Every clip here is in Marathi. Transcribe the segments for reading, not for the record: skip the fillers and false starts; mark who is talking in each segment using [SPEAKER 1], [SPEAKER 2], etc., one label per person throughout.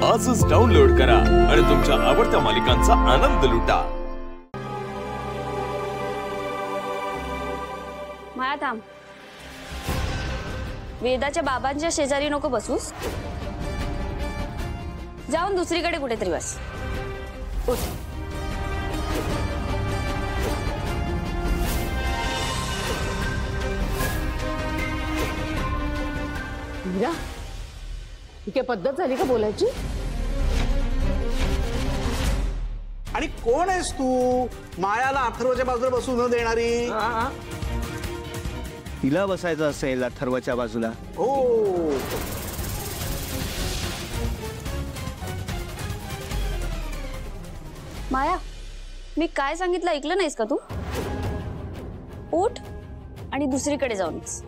[SPEAKER 1] आजच डाउनलोड करा आणि तुमच्या आवडत्या मालिकांचा आनंद लुटा।
[SPEAKER 2] माया थांब, वेदाच्या बाबांच्या शेजारी नको बसूस, जाऊन दुसरीकडे कुठेतरी बस। उठ।
[SPEAKER 3] मीरा, ही काय पद्धत झाली का बोलायची?
[SPEAKER 4] आणि कोण आहेस तू मायाला अथर्वच्या बाजूला बसू न देणारी?
[SPEAKER 5] तिला बसायचं असेल अथर्वच्या बाजूला।
[SPEAKER 4] हो,
[SPEAKER 2] माया, मी काय सांगितलं ऐकलं नाहीस का तू? उठ आणि दुसरीकडे जाऊन बस।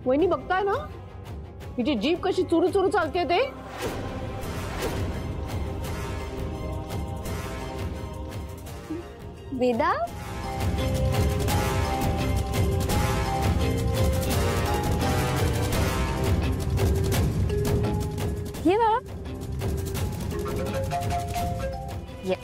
[SPEAKER 3] वहिनी बघताय ना हिची जीभ कशी चुरू चुरू चालते ते?
[SPEAKER 2] वेदा, ये बाळा, ये।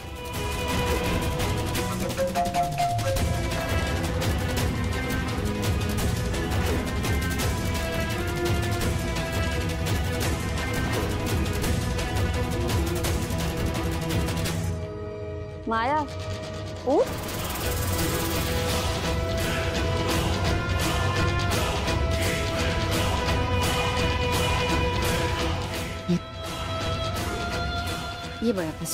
[SPEAKER 2] माया, उठ। ये बड़ा बस।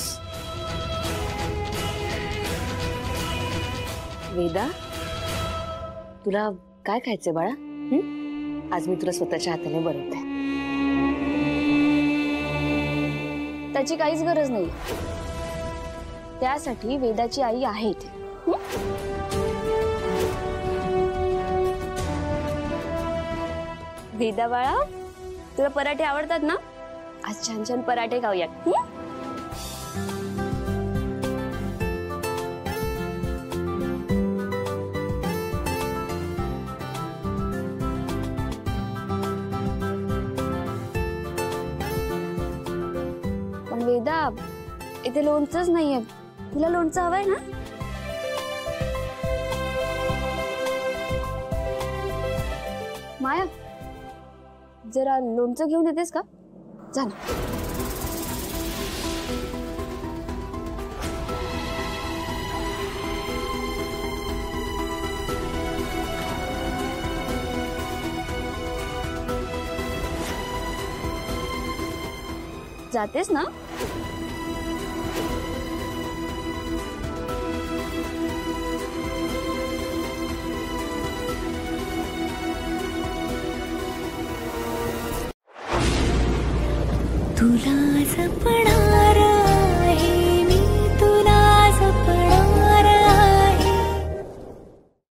[SPEAKER 2] वेदा, तुला काय खायचंय बाळा? आज मी तुला स्वतःच्या हाताने बनवते। त्याची काहीच गरज नाही, त्यासाठी वेदाची आई आहे इथे। वेदा बाळा, तुला पराठे आवडतात ना? आज छान छान पराठे खाऊयात। पण वेदा, इथे लोणचंच नाहीये, तुला लोणचं हवंय ना? माया, जरा लोणचं घेऊन येतेस का? जा ना। जातेस ना?
[SPEAKER 6] तुला